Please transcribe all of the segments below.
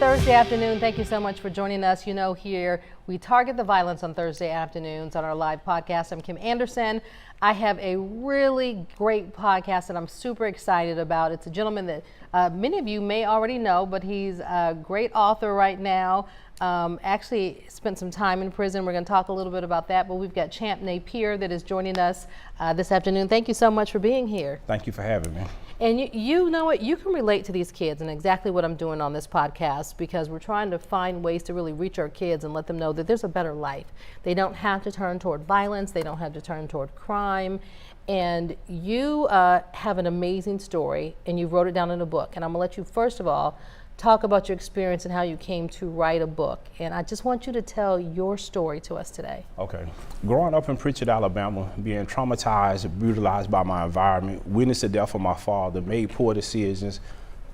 Thursday afternoon. Thank you so much for joining us. You know, here we target the violence on Thursday afternoons on our live podcast. I'm Kym Anderson. I have a really great podcast that I'm super excited about. It's a gentleman that many of you may already know, but he's a great author right now. Actually spent some time in prison. We're going to talk a little bit about that, but we've got Champ Napier that is joining us this afternoon. Thank you so much for being here. Thank you for having me. And you know what, you can relate to these kids, and exactly what I'm doing on this podcast, because we're trying to find ways to really reach our kids and let them know that there's a better life. They don't have to turn toward violence. They don't have to turn toward crime. And you have an amazing story, and you wrote it down in a book. And I'm gonna let you, first of all, talk about your experience and how you came to write a book. And I just want you to tell your story to us today. Okay. Growing up in Pritchard, Alabama, being traumatized, brutalized by my environment, witnessed the death of my father, made poor decisions,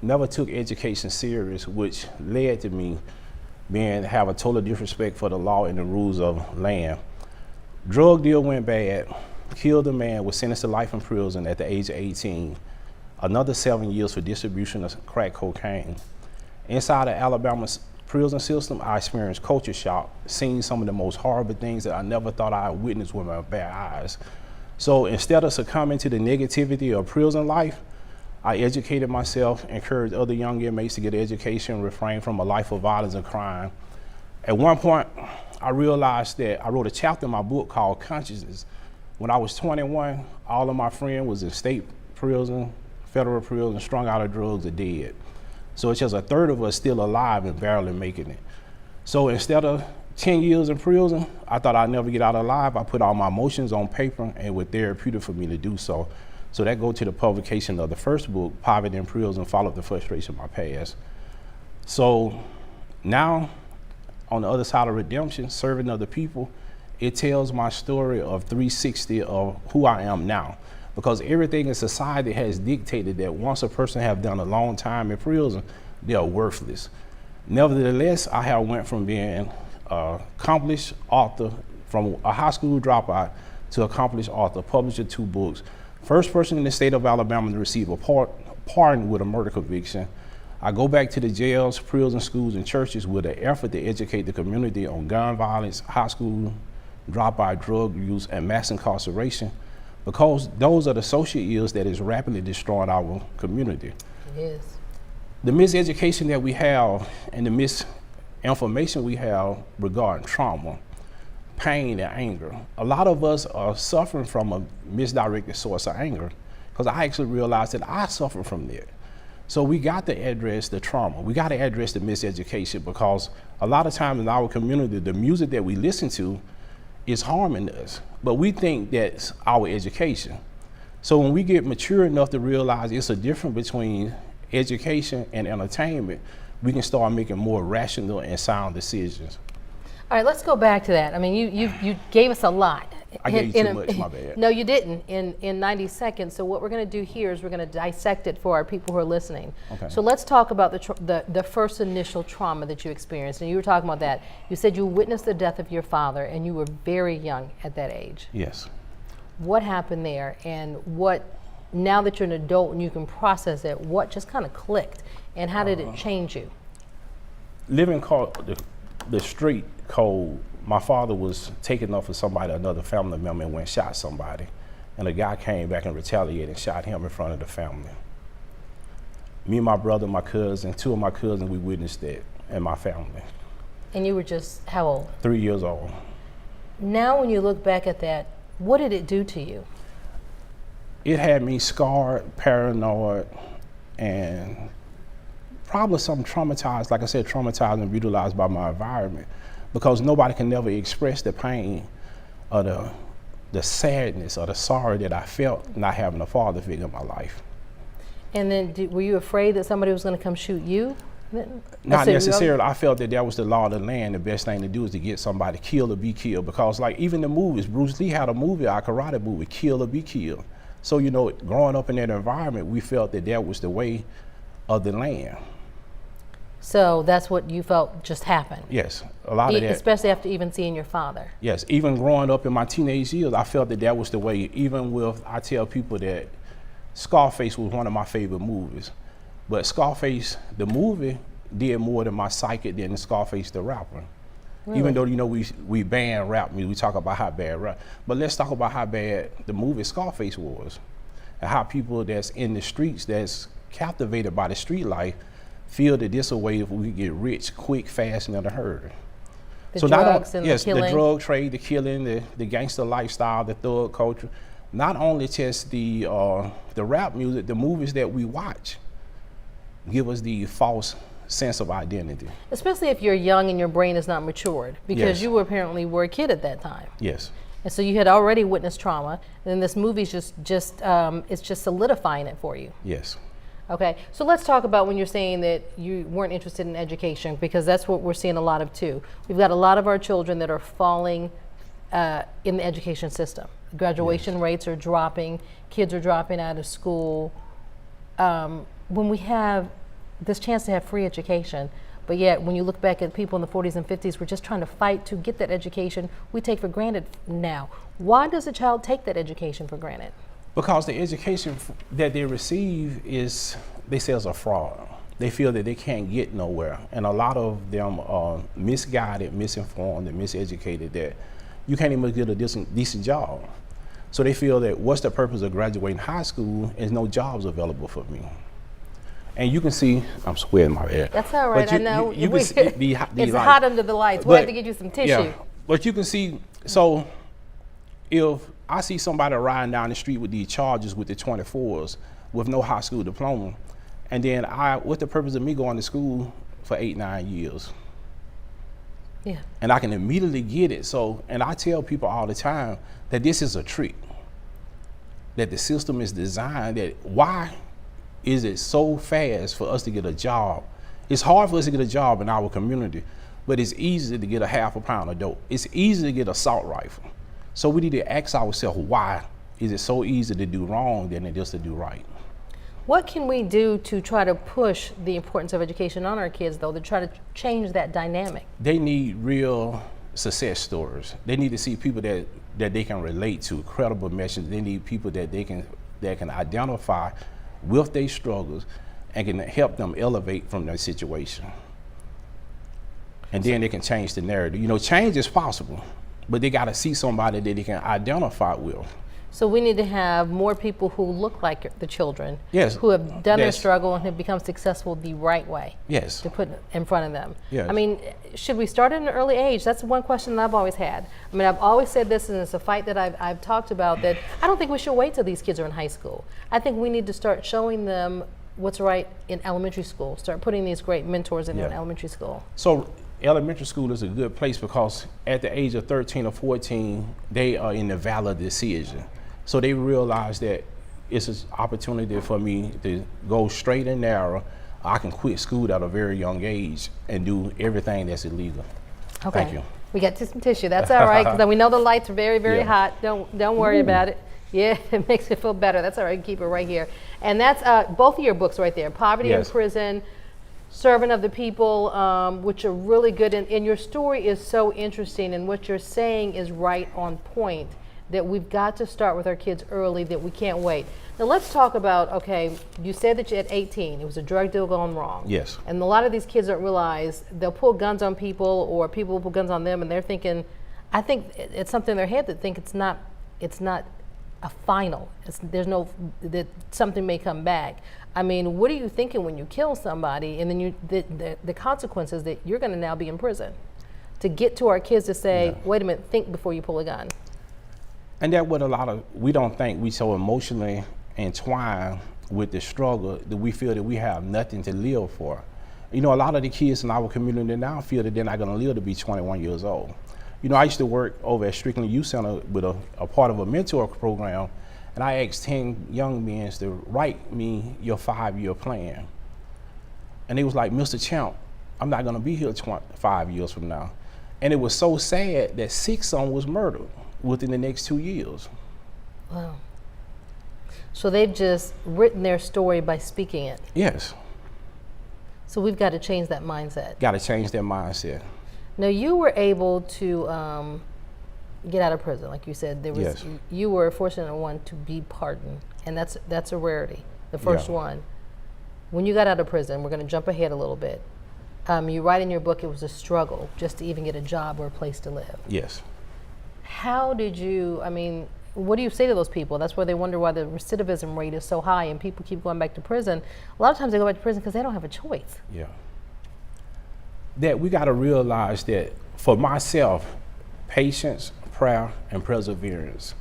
never took education serious, which led to me have a total disrespect for the law and the rules of land. Drug deal went bad, killed a man, was sentenced to life in prison at the age of 18. Another 7 years for distribution of crack cocaine. Inside the Alabama's prison system, I experienced culture shock, seeing some of the most horrible things that I never thought I would witness with my bare eyes. So instead of succumbing to the negativity of prison life, I educated myself, encouraged other young inmates to get an education, refrain from a life of violence and crime. At one point, I realized that I wrote a chapter in my book called Consciousness. When I was 21, all of my friends was in state prison, federal prison, strung out of drugs, or dead. So it's just a third of us still alive and barely making it. So instead of 10 years in prison, I thought I'd never get out alive. I put all my emotions on paper, and it was therapeutic for me to do so. So that goes to the publication of the first book, Poverty in Prison, Followed the Frustration of My Past. So now, on the other side of redemption, serving other people, it tells my story of 360 of who I am now. Because everything in society has dictated that once a person have done a long time in prison, they are worthless. Nevertheless, I have went from being an accomplished author, from a high school dropout to accomplished author, published 2 books. First person in the state of Alabama to receive a pardon with a murder conviction. I go back to the jails, prison, schools, and churches with an effort to educate the community on gun violence, high school dropout, drug use, and mass incarceration, because those are the social ills that is rapidly destroying our community. It is. The miseducation that we have and the misinformation we have regarding trauma, pain, and anger. A lot of us are suffering from a misdirected source of anger, because I actually realized that I suffer from that. So we got to address the trauma. We got to address the miseducation, because a lot of times in our community, the music that we listen to is harming us, but we think that's our education. So when we get mature enough to realize it's a difference between education and entertainment, we can start making more rational and sound decisions. All right, let's go back to that. I mean, you gave us a lot. I gave you too much, my bad. No, you didn't, in 90 seconds. So what we're going to do here is we're going to dissect it for our people who are listening. Okay. So let's talk about the first initial trauma that you experienced. And you were talking about that. You said you witnessed the death of your father, and you were very young at that age. Yes. What happened there, and now that you're an adult and you can process it, what just kind of clicked, and how did it change you? Living the street code. My father was taken off of somebody, another family member, and went and shot somebody. And a guy came back and retaliated and shot him in front of the family. Me and my brother, my cousin, 2 of my cousins, we witnessed that in my family. And you were just how old? 3 years old. Now when you look back at that, what did it do to you? It had me scarred, paranoid, and probably something traumatized, like I said, traumatized and brutalized by my environment. Because nobody can never express the pain or the sadness or the sorrow that I felt not having a father figure in my life. And then were you afraid that somebody was going to come shoot you? Not necessarily. I felt that was the law of the land. The best thing to do is to get somebody killed or be killed. Because like even the movies, Bruce Lee had a movie, a karate movie, Kill or Be Killed. So, you know, growing up in that environment, we felt that was the way of the land. So that's what you felt just happened? Yes, a lot of that. Especially after even seeing your father? Yes, even growing up in my teenage years, I felt that was the way. Even with, I tell people that Scarface was one of my favorite movies. But Scarface, the movie, did more than my psychic than Scarface the rapper. Really? Even though, you know, we ban rap music, we talk about how bad rap, but let's talk about how bad the movie Scarface was, and how people that's in the streets, that's captivated by the street life, feel that this is a way if we get rich quick, fast, and in a hurry. The drugs and the killing. The drug trade, the killing, the gangster lifestyle, the thug culture. Not only just the rap music, the movies that we watch give us the false sense of identity. Especially if you're young and your brain is not matured, because Yes. you apparently were a kid at that time. Yes. And so you had already witnessed trauma, and then this movie's it's just solidifying it for you. Yes. Okay, so let's talk about when you're saying that you weren't interested in education, because that's what we're seeing a lot of too. We've got a lot of our children that are falling in the education system. Graduation rates are dropping, kids are dropping out of school. When we have this chance to have free education, but yet when you look back at people in the 40s and 50s, we're just trying to fight to get that education we take for granted now. Why does a child take that education for granted? Because the education that they receive is, they say, is a fraud. They feel that they can't get nowhere. And a lot of them are misguided, misinformed, and miseducated, that you can't even get a decent job. So they feel that what's the purpose of graduating high school and no jobs available for me. And you can see, I'm sweating my air. That's all right, I know. You can see it's hot under the lights. We'll have to get you some tissue. Yeah, but you can see, so if I see somebody riding down the street with these Chargers with the 24s with no high school diploma, and then what's the purpose of me going to school for 8-9 years? Yeah. And I can immediately get it. So, and I tell people all the time that this is a trick, that the system is designed, that why is it so fast for us to get a job? It's hard for us to get a job in our community, but it's easy to get a half a pound of dope. It's easy to get an assault rifle. So we need to ask ourselves, why is it so easy to do wrong than it is to do right? What can we do to try to push the importance of education on our kids, though, to try to change that dynamic? They need real success stories. They need to see people that they can relate to, credible messages. They need people that can identify with their struggles and can help them elevate from their situation. And then they can change the narrative. You know, change is possible, but they got to see somebody that they can identify with. So we need to have more people who look like the children, Yes. who have done their struggle and have become successful the right way. Yes. To put in front of them. Yes. I mean, should we start at an early age? That's one question that I've always had. I mean, I've always said this, and it's a fight that I've talked about, that I don't think we should wait till these kids are in high school. I think we need to start showing them what's right in elementary school. Start putting these great mentors in elementary school. So elementary school is a good place because at the age of 13 or 14, they are in the valley of decision. So they realize that it's an opportunity for me to go straight and narrow. I can quit school at a very young age and do everything that's illegal. Okay. Thank you. We got some tissue. That's all right, because we know the lights are very, very Yeah. hot. Don't worry about it. Yeah, it makes it feel better. That's all right. Keep it right here. And that's both of your books right there, Poverty in Yes. Prison, Servant of the People, which are really good. And your story is so interesting, and what you're saying is right on point, that we've got to start with our kids early, that we can't wait. Now let's talk about, okay, you said that you at 18, it was a drug deal gone wrong. Yes. And a lot of these kids don't realize they'll pull guns on people, or people will pull guns on them, and they're thinking, I think it's something in their head that think it's not a final. There's no, that something may come back. I mean, what are you thinking when you kill somebody, and then the consequences that you're gonna now be in prison? To get to our kids to say, wait a minute, think before you pull a gun. And that's what we don't think. We so emotionally entwined with the struggle that we feel that we have nothing to live for. You know, a lot of the kids in our community now feel that they're not gonna live to be 21 years old. You know, I used to work over at Strickland Youth Center with a part of a mentor program, and I asked 10 young men to write me your 5-year plan. And they was like, Mr. Champ, I'm not gonna be here 5 years from now. And it was so sad that 6 of them was murdered within the next 2 years. Wow. So they've just written their story by speaking it. Yes. So we've got to change that mindset. Got to change their mindset. Now you were able to get out of prison, like you said. There was, Yes. You were a fortunate one to be pardoned, and that's a rarity, the first one. When you got out of prison, we're going to jump ahead a little bit. You write in your book it was a struggle just to even get a job or a place to live. Yes. How did you, what do you say to those people? That's where they wonder why the recidivism rate is so high and people keep going back to prison. A lot of times they go back to prison because they don't have a choice. Yeah. That we got to realize that for myself, patience, prayer, and perseverance,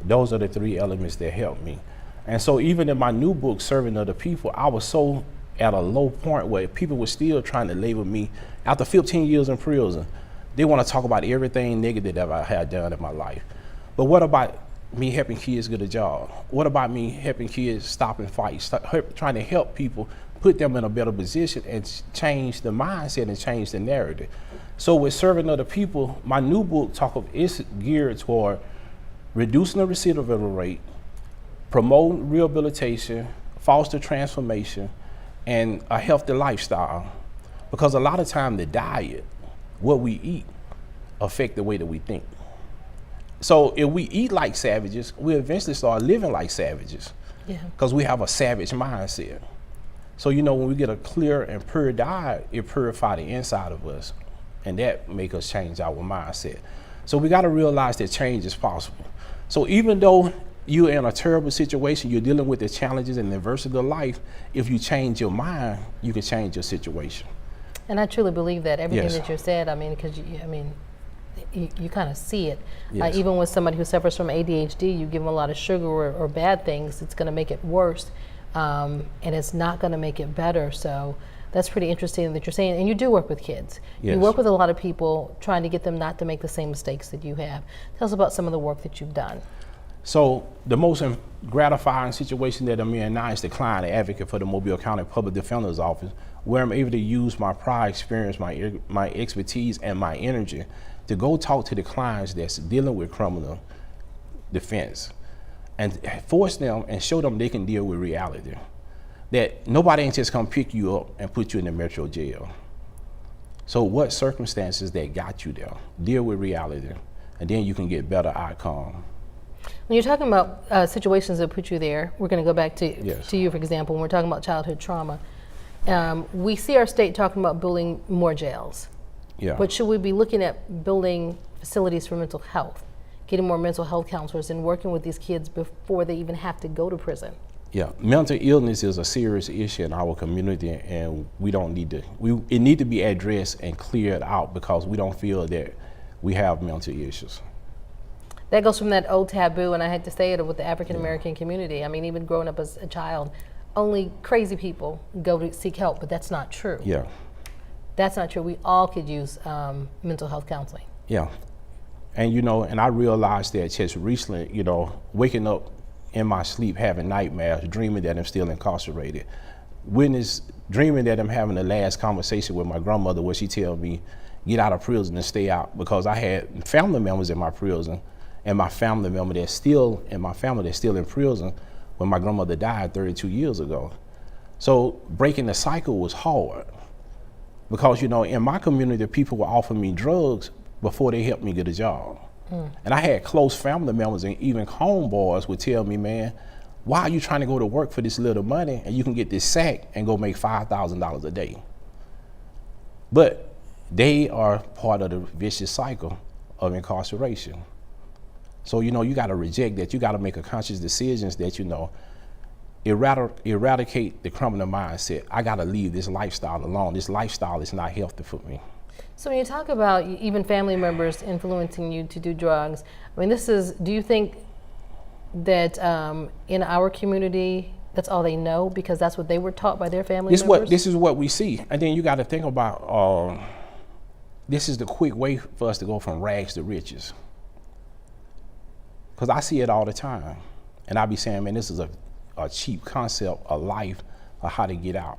those are the 3 elements that help me. And so even in my new book, Serving Other People, I was so at a low point where people were still trying to label me after 15 years in prison. They want to talk about everything negative that I had done in my life. But what about me helping kids get a job? What about me helping kids stop and fight, trying to help people, put them in a better position and change the mindset and change the narrative? So with Serving Other People, my new book is geared toward reducing the recidivism rate, promoting rehabilitation, foster transformation, and a healthy lifestyle. Because a lot of time the diet, what we eat, affect the way that we think. So if we eat like savages, we eventually start living like savages. Yeah. Because we have a savage mindset. So when we get a clear and pure diet, it purifies the inside of us, and that makes us change our mindset. So we got to realize that change is possible. So even though you're in a terrible situation, you're dealing with the challenges and the adversity of life, if you change your mind, you can change your situation. And I truly believe that everything Yes. that you said, because you kind of see it. Yes. Even with somebody who suffers from ADHD, you give them a lot of sugar or bad things, it's going to make it worse, and it's not going to make it better. So that's pretty interesting that you're saying. And you do work with kids. Yes. You work with a lot of people, trying to get them not to make the same mistakes that you have. Tell us about some of the work that you've done. So the most gratifying situation that I'm in now is the client advocate for the Mobile County Public Defender's Office, where I'm able to use my prior experience, my expertise, and my energy to go talk to the clients that's dealing with criminal defense and force them and show them they can deal with reality. That nobody ain't just come pick you up and put you in the metro jail. So what circumstances that got you there? Deal with reality, and then you can get better outcome. When you're talking about situations that put you there, we're going to go back to Yes. to you, for example, when we're talking about childhood trauma. We see our state talking about building more jails. Yeah. But should we be looking at building facilities for mental health, getting more mental health counselors and working with these kids before they even have to go to prison? Yeah, mental illness is a serious issue in our community, and we don't need to. It need to be addressed and cleared out because we don't feel that we have mental issues. That goes from that old taboo, and I had to say it with the African American community. Even growing up as a child, only crazy people go to seek help, but that's not true. Yeah. That's not true. We all could use mental health counseling. Yeah. And and I realized that just recently, waking up in my sleep having nightmares, dreaming that I'm still incarcerated. Dreaming that I'm having the last conversation with my grandmother where she tell me, get out of prison and stay out, because I had family members in my prison and my family member that's still in my family that's still in prison when my grandmother died 32 years ago. So breaking the cycle was hard because, in my community, people would offer me drugs before they helped me get a job. And I had close family members and even homeboys would tell me, man, why are you trying to go to work for this little money and you can get this sack and go make $5,000 a day? But they are part of the vicious cycle of incarceration. So, you got to reject that. You got to make a conscious decision that, eradicate the criminal mindset. I got to leave this lifestyle alone. This lifestyle is not healthy for me. So when you talk about even family members influencing you to do drugs, do you think that in our community, that's all they know because that's what they were taught by their family members? This is what we see. And then you got to think about, this is the quick way for us to go from rags to riches. Because I see it all the time. And I be saying, man, this is a cheap concept of life of how to get out.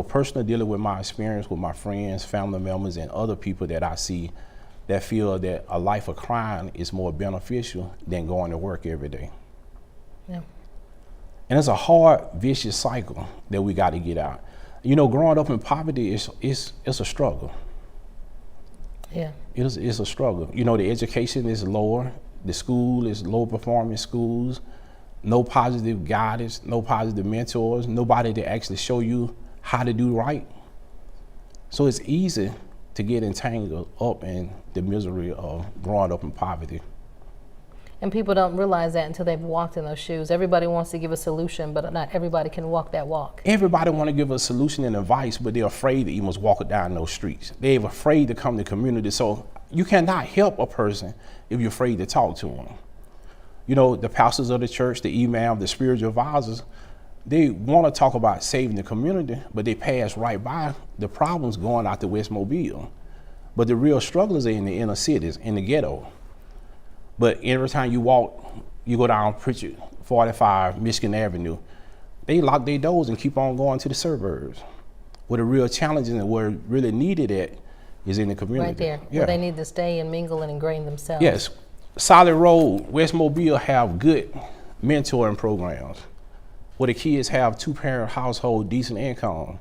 Personally dealing with my experience with my friends, family members, and other people that I see that feel that a life of crime is more beneficial than going to work every day. Yeah. And it's a hard, vicious cycle that we got to get out. Growing up in poverty is a struggle. Yeah. It's a struggle. The education is lower. The school is low performing schools. No positive guidance, no positive mentors, nobody to actually show you how to do right. So it's easy to get entangled up in the misery of growing up in poverty. And people don't realize that until they've walked in those shoes. Everybody wants to give a solution, but not everybody can walk that walk. Everybody want to give a solution and advice, but they're afraid to even walk down those streets. They're afraid to come to the community. So you cannot help a person if you're afraid to talk to them. You know, the pastors of the church, the imam, the spiritual advisors, they want to talk about saving the community, but they pass right by the problems going out to West Mobile. But the real struggles are in the inner cities, in the ghetto. But every time you walk, you go down Pritchard, 45, Michigan Avenue, they lock their doors and keep on going to the suburbs. Where the real challenges and where it really needed at is in the community. Right there, where they need to stay and mingle and ingrain themselves. Yes, Solid Road, West Mobile have good mentoring programs where the kids have two-parent household, decent income,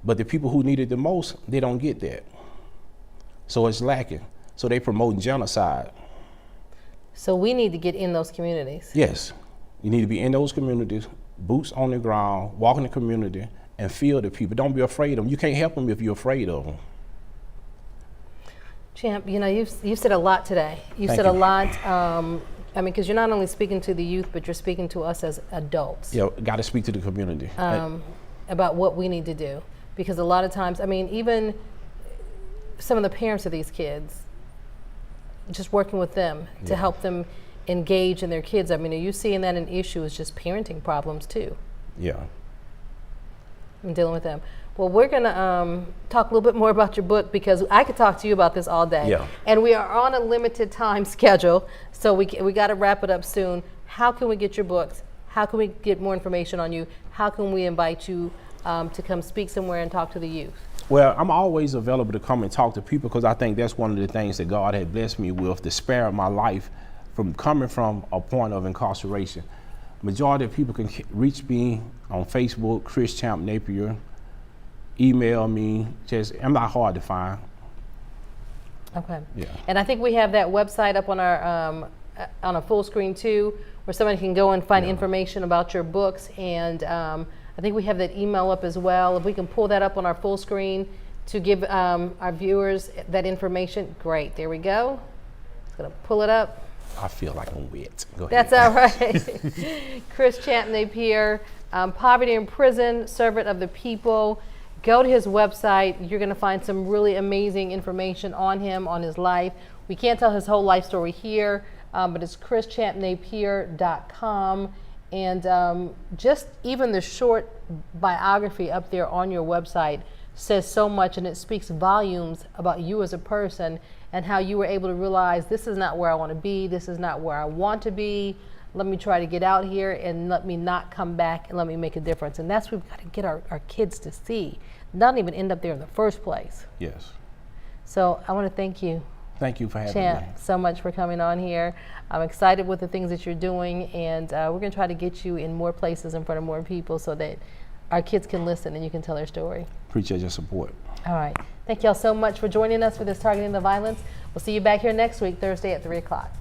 but the people who need it the most, they don't get that. So it's lacking. So they promote genocide. So we need to get in those communities. Yes, you need to be in those communities, boots on the ground, walk in the community, and feel the people. Don't be afraid of them. You can't help them if you're afraid of them. Champ, you know, you've said a lot today. You've Thank said you. a lot. I mean, because you're not only speaking to the youth, but you're speaking to us as adults. Yeah, got to speak to the community. About what we need to do. Because a lot of times, I mean, even some of the parents of these kids, just working with them to help them engage in their kids. I mean, are you seeing that an issue is just parenting problems too? Yeah. And dealing with them. Well, we're going to talk a little bit more about your book because I could talk to you about this all day. Yeah. And we are on a limited time schedule, so we got to wrap it up soon. How can we get your books? How can we get more information on you? How can we invite you to come speak somewhere and talk to the youth? Well, I'm always available to come and talk to people because I think that's one of the things that God had blessed me with, to spare my life from coming from a point of incarceration. Majority of people can reach me on Facebook, Chris Champ Napier. Email me. I'm not hard to find. Okay. Yeah. And I think we have that website up on our on a full screen too, where somebody can go and find information about your books. And I think we have that email up as well. If we can pull that up on our full screen to give our viewers that information, great. There we go. Just gonna pull it up. I feel like I'm wet. Go ahead. That's all right. Chris Champ Napier, Poverty in Prison, Servant of the People. Go to his website. You're going to find some really amazing information on him, on his life. We can't tell his whole life story here, but it's chrischampnapier.com. And just even the short biography up there on your website says so much, and it speaks volumes about you as a person and how you were able to realize this is not where I want to be, this is not where I want to be. Let me try to get out here and let me not come back and let me make a difference. And that's what we've got to get our kids to see, not even end up there in the first place. Yes. So I want to thank you. Thank you for having Champ, me. so much for coming on here. I'm excited with the things that you're doing, and we're going to try to get you in more places in front of more people so that our kids can listen and you can tell their story. Appreciate your support. All right. Thank y'all so much for joining us for this Targeting the Violence. We'll see you back here next week, Thursday at 3 o'clock.